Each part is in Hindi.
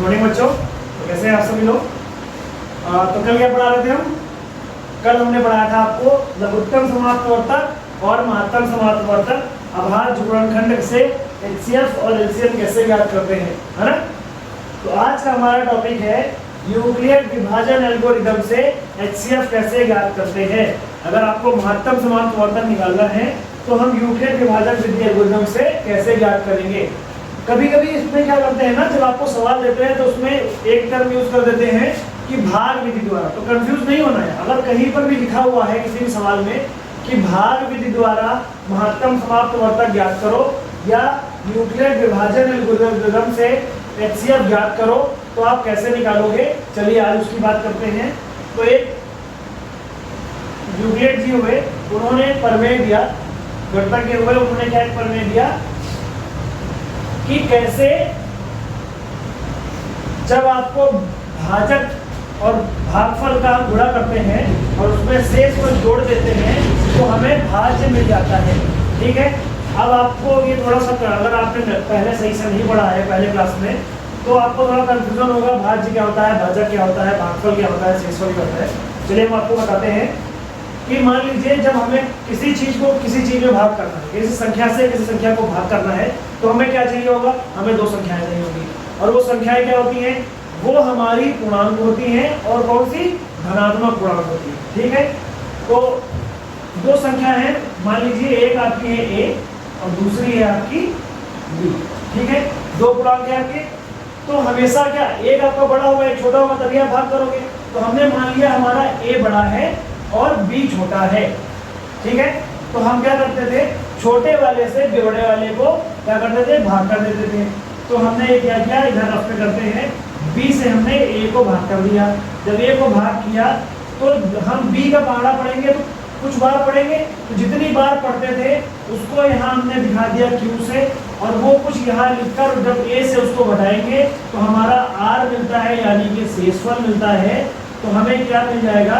मॉर्निंग बच्चों, तो कैसे हैं आप सभी लोग। तो कल क्या पढ़ा रहे थे हम? कल हमने पढ़ाया था आपको लघुत्तम समाप्तवर्तक और महत्तम समाप्तवर्तक अभाज्य गुणनखंड से एचसीएफ और एलसीएम कैसे ज्ञात करते हैं, है ना। तो आज का हमारा टॉपिक है यूक्लिड विभाजन एल्गोरिथम से एचसीएफ कैसे ज्ञात करते हैं। अगर आपको महत्तम समाप्तवर्तक निकालना है तो हम यूक्लिड विभाजन विधि एल्गोरिथम से कैसे ज्ञात करेंगे। कभी कभी इसमें क्या करते हैं ना, जब आपको सवाल देते हैं तो उसमें एक टर्म यूज कर देते हैं कि भाग विधि द्वारा। तो कंफ्यूज नहीं होना है, अगर कहीं पर भी लिखा हुआ है किसी भी सवाल में कि भाग विधि द्वारा महत्तम समाप्तवर्तक ज्ञात करो या यूक्लिड विभाजन एल्गोरिथम से एचसीएफ ज्ञात करो, तो आप कैसे निकालोगे, चलिए आज उसकी बात करते हैं। तो एक यूक्लिड जी हुए, उन्होंने प्रमेय दिया, गणितज्ञ हुए, उन्होंने क्या प्रमेय दिया कि कैसे जब आपको भाजक और भागफल का गुणा करते हैं और उसमें शेष को जोड़ देते हैं तो हमें भाज्य मिल जाता है। ठीक है, अब आपको ये थोड़ा सा, अगर आपने पहले सही से नहीं पढ़ा है पहले क्लास में, तो आपको थोड़ा कंफ्यूजन होगा, भाज्य क्या होता है, भाजक क्या होता है, भागफल क्या होता है, शेषफल क्या होता है। चलिए हम आपको बताते हैं कि मान लीजिए जब हमें किसी चीज को किसी चीज में भाग करना है, किसी संख्या से किसी संख्या को भाग करना है, तो हमें क्या चाहिए होगा, हमें दो संख्याएं चाहिए होगी। और वो संख्याएं क्या होती हैं, वो हमारी पूर्णांक होती हैं और कौन सी, धनात्मक पूर्णांक होती है। ठीक है, तो दो संख्या है, मान लीजिए एक आपकी है ए और दूसरी है आपकी बी। ठीक है, दो पूर्णांक है आपके, तो हमेशा क्या एक आपका बड़ा होगा एक छोटा होगा, तभी आप भाग करोगे। तो हमने मान लिया हमारा ए बड़ा है और बी छोटा है। ठीक है, तो हम क्या करते थे, छोटे वाले से बड़े वाले को क्या करते थे, भाग कर देते थे। तो हमने ये क्या किया, इधर रफ में करते हैं, बी से हमने ए को भाग कर दिया। जब ए को भाग किया तो हम बी का पहाड़ा पढ़ेंगे तो कुछ बार पढ़ेंगे, तो जितनी बार पढ़ते थे उसको यहाँ हमने दिखा दिया क्यू से, और वो कुछ यहाँ लिखकर जब ए से उसको घटाएंगे तो हमारा आर मिलता है, यानी कि शेषफल मिलता है। तो हमें क्या मिल जाएगा,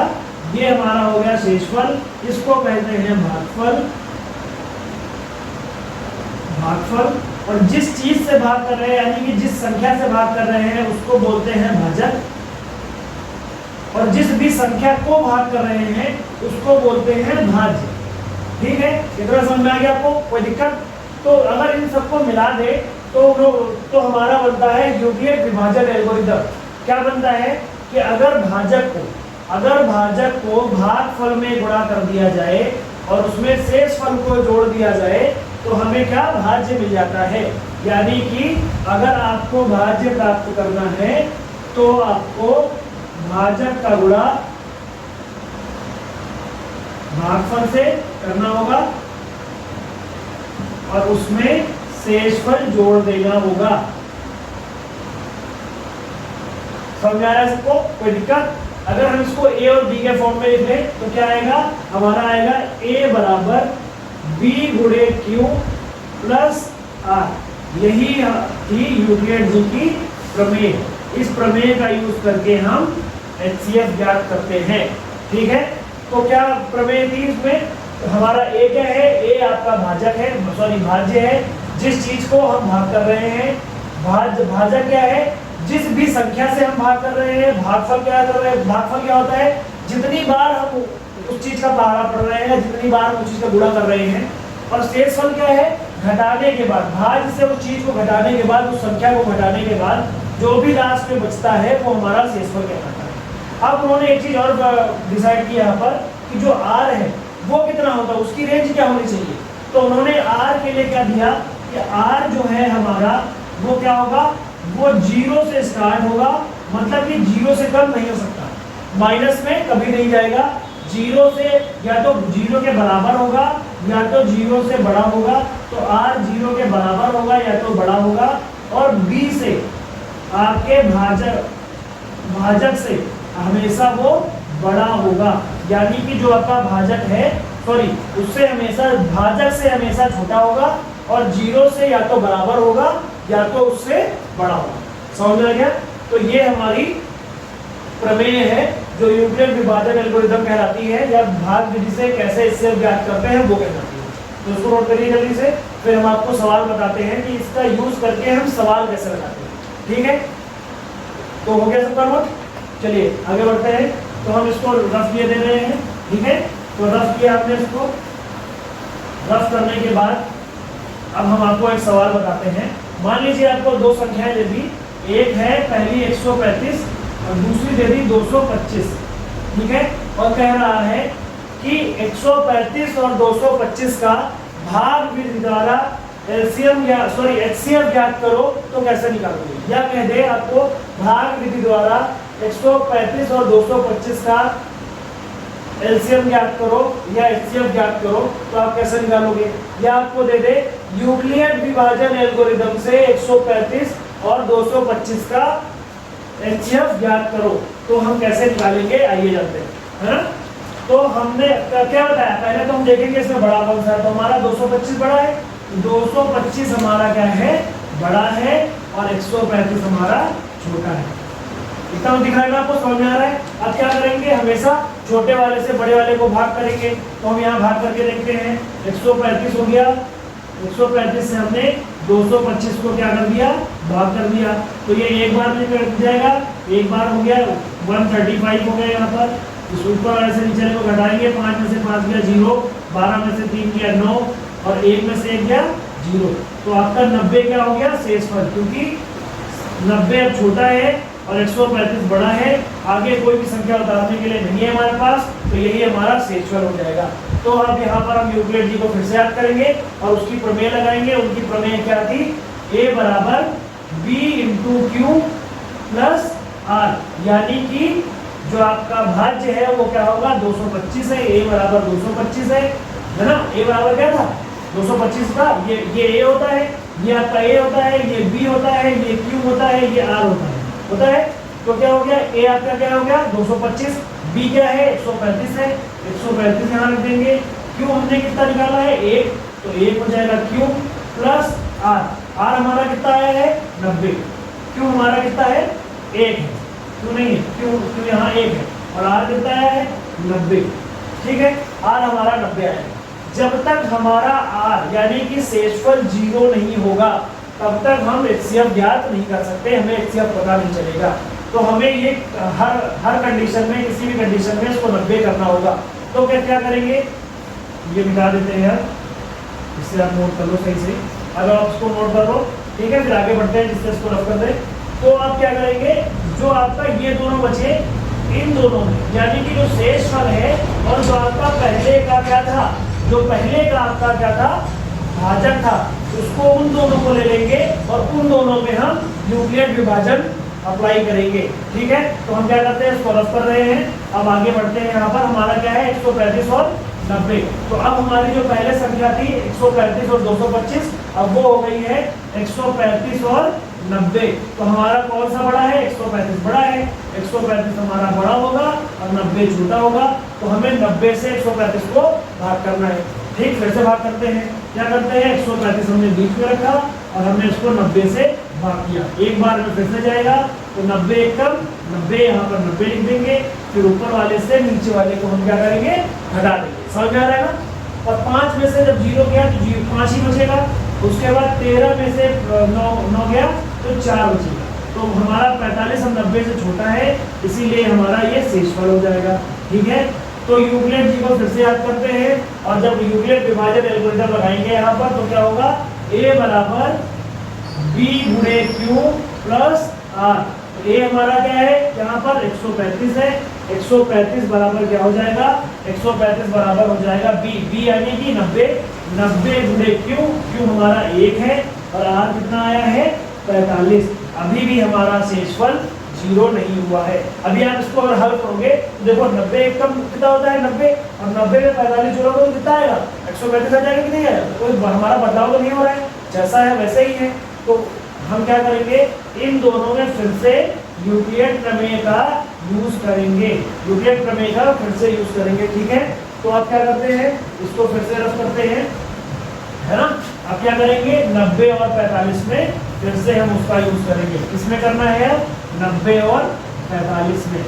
ये हमारा हो गया शेषफल, इसको कहते हैं भागफल। भागफल, और जिस चीज से भाग कर रहे हैं यानी कि जिस संख्या से भाग कर रहे हैं उसको बोलते हैं भाजक, और जिस भी संख्या को भाग कर रहे हैं उसको बोलते हैं भाज्य। ठीक है, इतना समझ में आ गया आपको, कोई दिक्कत? तो अगर इन सबको मिला दे तो हमारा बनता है यूक्लिड विभाजन एल्गोरिथम। क्या बनता है कि अगर भाजक को भागफल में गुणा कर दिया जाए और उसमें शेषफल को जोड़ दिया जाए तो हमें क्या, भाज्य मिल जाता है। यानी कि अगर आपको भाज्य प्राप्त करना है तो आपको भाजक का गुणा भागफल से करना होगा और उसमें शेषफल जोड़ देना होगा। समझ आ रहा है सबको, कोई दिक्कत? अगर हम इसको ए और बी के फॉर्म में लिख लें तो क्या आएगा, हमारा आएगा ए बराबर बी गुणे क्यू प्लस आर। यही थी यूक्लिड जी की प्रमेय। इस प्रमेय का यूज करके हम एचसीएफ ज्ञात करते हैं। ठीक है, तो क्या प्रमेय थी इसमें, तो हमारा ए क्या है, ए आपका भाजक है, सॉरी भाज्य है। जिस चीज को हम भाग कर रहे हैं, भाजक क्या है, जिस भी संख्या से हम भाग कर रहे हैं। भागफल क्या कर रहे हैं, भागफल क्या होता है, जितनी बार हम उस चीज का पहाड़ा पढ़ रहे हैं, जितनी बार उस चीज का गुणा कर रहे हैं। और शेषफल क्या है, घटाने के बाद, भाज्य से उस चीज को घटाने के बाद, उस संख्या को घटाने के बाद जो भी लास्ट में बचता है वो हमारा शेषफल कहलाता है। अब उन्होंने एक चीज और डिसाइड किया यहाँ पर कि जो आर है वो कितना होता है, उसकी रेंज क्या होनी चाहिए। तो उन्होंने आर के लिए क्या दिया कि आर जो है हमारा वो क्या होगा, वो 0 से स्टार्ट होगा, मतलब कि 0 से कम नहीं हो सकता, माइनस में कभी नहीं जाएगा। 0 से या तो 0 के बराबर होगा या तो 0 से बड़ा होगा। तो आर 0 के बराबर होगा या तो बड़ा होगा। और बी से आपके भाजक से हमेशा वो बड़ा होगा, यानी कि जो आपका भाजक है, सॉरी उससे हमेशा, भाजक से हमेशा छोटा होगा और 0 से या तो बराबर होगा या तो उससे बड़ा होगा। समझ में आ गया? तो ये हमारी प्रमेय है जो यूक्लिड विभाजन एल्गोरिथम कहलाती है, या भाग विधि से कैसे इससे ज्ञात करते हैं वो कहलाती है। तो इसको नोट करिए जल्दी से, फिर हम आपको सवाल बताते हैं कि इसका यूज करके हम सवाल कैसे लगाते हैं। ठीक है, तो हो गया सबका नोट। चलिए आगे बढ़ते हैं। तो हम इसको रफ किए दे रहे हैं, ठीक है। तो रफ किया हमने इसको। रफ करने के बाद अब हम आपको एक सवाल बताते हैं। मान लीजिए आपको दो संख्याएं दे दी, एक है पहली 135 और दूसरी दे दी 225, ठीक है। और कह रहा है कि 135 और 225 का भाग विधि द्वारा एलसीएम या एचसीएफ ज्ञात करो तो कैसे निकालोगे। या कह दे आपको भाग विधि द्वारा 135 और 225 का एलसीएम ज्ञात करो या एचसीएफ ज्ञात करो तो आप कैसे निकालोगे। या आपको दे दे यूक्लिड विभाजन एल्गोरिथम से 135 और 225 का एचसीएफ ज्ञात करो तो हम कैसे निकालेंगे, आइए जानते हैं, है ना। तो हमने क्या बताया, पहले तो हम देखेंगे इसमें बड़ा कौन सा है। तो हमारा 225 बड़ा है, 225 हमारा क्या है, बड़ा है, और 135 हमारा छोटा है। इतना दिख रहा है ना आपको, समझ में आ रहा है। अब क्या करेंगे, हमेशा छोटे वाले से बड़े वाले को भाग करेंगे। तो हम यहाँ भाग करके देखते हैं। 135 हो गया, 135 से हमने 225 को क्या कर दिया, भाग कर दिया। तो ये एक बार में कट जाएगा, एक बार हो गया 135 हो गया। यहाँ पर इस ऊपर वाले से नीचे को घटाएंगे, 5 में से 5 गया 0, 12 में से 3 गया 9 और 1 में से 1 गया 0। तो आपका 90 क्या हो गया, शेषफल, क्योंकि 90 अब छोटा है और 135 बड़ा है। आगे कोई भी संख्या उतारने के लिए नहीं है हमारे पास, तो यही हमारा शेषफल हो जाएगा। तो अब यहाँ पर हम यूक्लिड जी को फिर से याद करेंगे और उसकी प्रमेय लगाएंगे। उनकी प्रमेय क्या थी, a बराबर b into Q plus r, यानी कि जो आपका भाज्य है वो क्या होगा, 225 है। a बराबर 225 है ना। a बराबर क्या था, 225 का। ये a होता है, ये आपका a होता है, ये b होता है, ये q होता है, ये r होता है। तो क्या हो गया, a आपका क्या हो गया 225, b क्या है 135 है, 135 यहाँ रख देंगे। q हमने कितना निकाला है 1, तो 1 हो जाएगा q प्लस r। r हमारा कितना आया है 90, q हमारा कितना है 1 है, क्यों नहीं है, क्यों यहाँ 1 है, और r कितना आया है 90, ठीक है। r हमारा 90 आया है। जब तक हमारा r यानी कि शेषफल 0 नहीं होगा तब तक हम एचसीएफ ज्ञात नहीं कर सकते, हमें एचसीएफ पता नहीं चलेगा। तो हमें ये हर कंडीशन में, किसी भी कंडीशन में इसको 90 करना होगा। तो क्या करेंगे, ये मिटा देते हैं यार, इससे आप नोट कर लो सही से। अगर आप इसको नोट कर लो, ठीक है, फिर आगे बढ़ते हैं जिससे इसको रफ कर दें। तो आप क्या करेंगे, जो आपका ये दोनों बचे, इन दोनों में यानी कि जो शेषफल है और जो आपका पहले का क्या था, जो पहले का आपका क्या था, भाजक था, उसको उन दोनों को ले लेंगे और उन दोनों में हम यूक्लिड विभाजन अप्लाई करेंगे, ठीक है। तो हम क्या करते हैं, इसको रफ कर रहे हैं। अब आगे बढ़ते हैं। यहाँ पर हमारा क्या है 135 और 90। तो अब हमारी जो पहले संख्या थी 135 और 225, अब वो हो गई है 135 और 90। तो हमारा कौन सा बड़ा है, 135 बड़ा है, 135 हमारा बड़ा होगा और 90 छोटा होगा। तो हमें 90 से 135 को भाग करना है, ठीक। फिर से भाग करते हैं। क्या करते हैं, 135 हमने बीच में रखा और हमने इसको 90 से भाग किया। एक बार में फिर से जाएगा, तो 90 एक कम 90, यहाँ पर 90 लिख देंगे। फिर ऊपर वाले से नीचे वाले को हम क्या करेंगे, घटा देंगे। समझ में आ रहा है ना। और 5 में से जब 0 गया तो 5 ही बचेगा। उसके बाद 13 में से 9 गया तो 4 बचेगा। तो हमारा 45 हम 90 से छोटा है, इसीलिए हमारा ये शेषफल हो जाएगा, ठीक है। तो यूक्लिड जी को फिर से याद करते हैं और जब यूक्लिड विभाजन एल्गोरिथम लगाएंगे यहाँ पर, तो क्या होगा, a बराबर b गुणे q प्लस r। तो a हमारा क्या है, यहाँ पर 135 है, 135 बराबर क्या हो जाएगा, 135 बराबर हो जाएगा b यानी कि 90 गुणे q हमारा 1 है और r कितना आया है 45। अभी भी हमारा शेषफल 0 नहीं हुआ है। अभी आप इसको अगर हल करोगे तो देखो 90 एक कम कितना होता है 90, और 90 में 45 जोड़ोगे तो कितना आएगा 135 आ जाएगा कि नहीं आएगा। कोई हमारा बदलाव तो नहीं हो रहा है, जैसा है वैसे ही है। तो हम क्या करेंगे, इन दोनों में फिर से यूक्लिड प्रमेय का यूज करेंगे, यूक्लिड प्रमेय का फिर से यूज करेंगे, ठीक है। तो आप क्या करते हैं, इसको फिर से रफ करते हैं, है ना। अब क्या करेंगे, 90 और 45 में फिर से हम उसका यूज करेंगे। किसमें करना है, 90 और 45 में।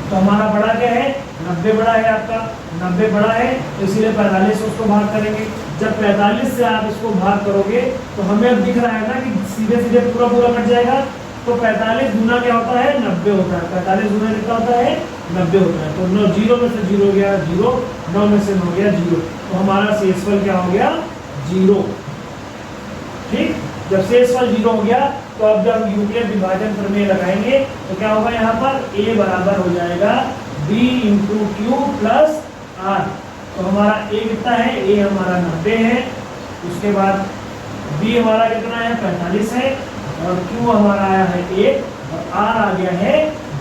तो हमारा बड़ा क्या है, 90 बड़ा है आपका, 90 बड़ा है तो इसीलिए 45 से उसको भाग करेंगे। जब 45 से आप इसको भाग करोगे तो हमें अब दिख रहा है ना कि सीधे सीधे पूरा कट जाएगा। तो 45 गुना क्या होता है 90 होता है। 45 गुना कितना होता है 90 होता है। तो 9 0 में से 0 गया 0, 9 में से 9 गया 0, तो हमारा शेषफल क्या हो गया 0। ठीक, जब शेषफल 0 हो गया तो अब जब यूक्लिड विभाजन प्रमेय लगाएंगे तो क्या होगा यहाँ पर a बराबर हो जाएगा b into Q plus R. तो हमारा a कितना है a हमारा 90 है, उसके बाद b हमारा कितना है 45 है, और q हमारा आया है 1 और r आ गया है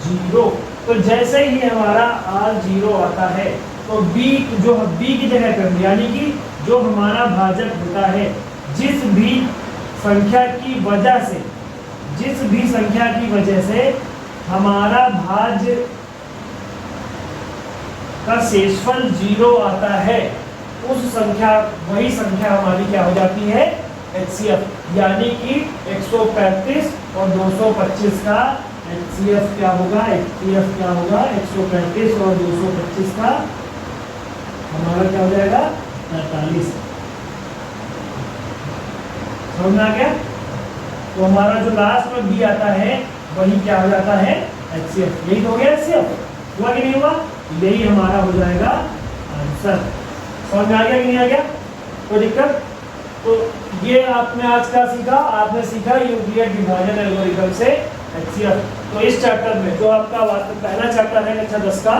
0। तो जैसे ही हमारा r 0 आता है तो b जो b की जगह कर, यानी कि जो हमारा भाजक होता है जिस भी संख्या की वजह से हमारा भाज्य का शेषफल 0 आता है, उस संख्या वही संख्या हमारी क्या हो जाती है HCF, यानी कि 135 और 225 का HCF क्या होगा, HCF क्या होगा 135 और 225 का हमारा क्या हो जाएगा 45। समझ में आ गया? तो हमारा जो लास्ट में बी आता है वही क्या हो जाता है HCF। यही तो हो गया HCF, हुआ कि नहीं हुआ? यही हमारा हो जाएगा आंसर। समझ में आ गया कि नहीं आ गया? कोई दिक्कत? तो ये आपने आज क्या सीखा? आपने सीखा यूक्लिड विभाजन एल्गोरिथम से HCF। तो इस चैप्टर में जो आपका पहला चैप्टर है कक्षा 10 का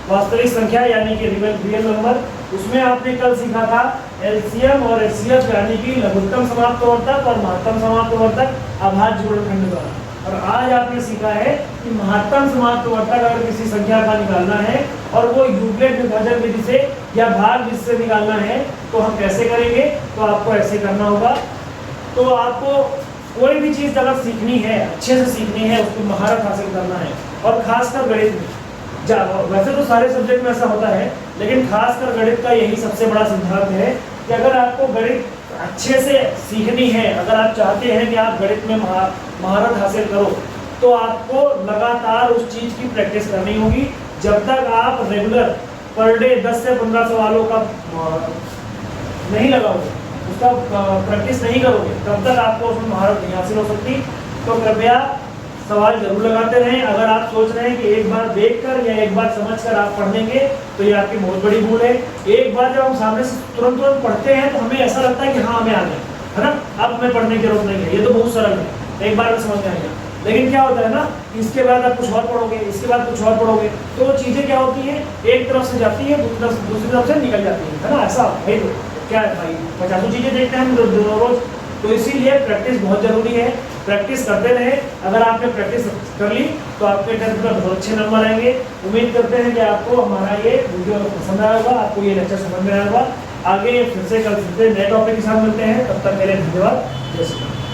वास्तविक संख्या यानी कि रियल नंबर, उसमें आपने कल सीखा था LCM और HCF यानी कि लघुत्तम समाप्त वर्तक और महत्तम समाप्त वर्तक अभाज्य गुणनखंड द्वारा। और आज आपने सीखा है कि महत्तम समाप्त वर्तक अगर किसी संख्या का निकालना है और वो यूक्लिड विभाजन विधि से या भाग जिससे निकालना है तो हम कैसे करेंगे। तो आपको ऐसे करना होगा। तो आपको कोई भी चीज़ अगर सीखनी है, अच्छे से सीखनी है, उसको महारत हासिल करना है, और खासकर गणित में, वैसे तो सारे सब्जेक्ट में ऐसा होता है लेकिन खासकर गणित का यही सबसे बड़ा सिद्धांत है कि अगर आपको गणित अच्छे से सीखनी है, अगर आप चाहते हैं कि आप गणित में महारत हासिल करो, तो आपको लगातार उस चीज़ की प्रैक्टिस करनी होगी। जब तक आप रेगुलर पर डे 10 से 15 सवालों का नहीं लगाओगे, उसका प्रैक्टिस नहीं करोगे, तब तक आपको उसमें महारत नहीं हासिल हो सकती। तो कृपया सवाल जरूर लगाते रहें। अगर आप सोच रहे हैं कि एक बार देखकर या एक बार समझकर आप पढ़ लेंगे तो ये आपकी बहुत बड़ी भूल है। एक बार जब हम सामने से तुरंत पढ़ते हैं तो हमें ऐसा लगता है कि हाँ हमें आ गया है ना, अब हमें पढ़ने की जरूरत नहीं है, ये तो बहुत सरल है, एक बार में समझ में आएगा। लेकिन क्या होता है ना, इसके बाद आप कुछ और पढ़ोगे, इसके बाद कुछ और पढ़ोगे, तो वो चीज़ें क्या होती हैं एक तरफ से जाती है दूसरी तरफ से निकल जाती है ना। ऐसा है तो क्या है भाई, 50 चीज़ें देखते हैं हम रोज। तो इसीलिए प्रैक्टिस बहुत ज़रूरी है, प्रैक्टिस करते रहे। अगर आपने प्रैक्टिस कर ली तो आपके 10th में बहुत अच्छे नंबर आएंगे। उम्मीद करते हैं कि आपको हमारा ये वीडियो पसंद आया होगा, आपको ये लेक्चर समझ में आया होगा। आगे फिर से कल फिर से नए टॉपिक के साथ मिलते हैं, तब तक मेरे धन्यवाद। जय श्री राम।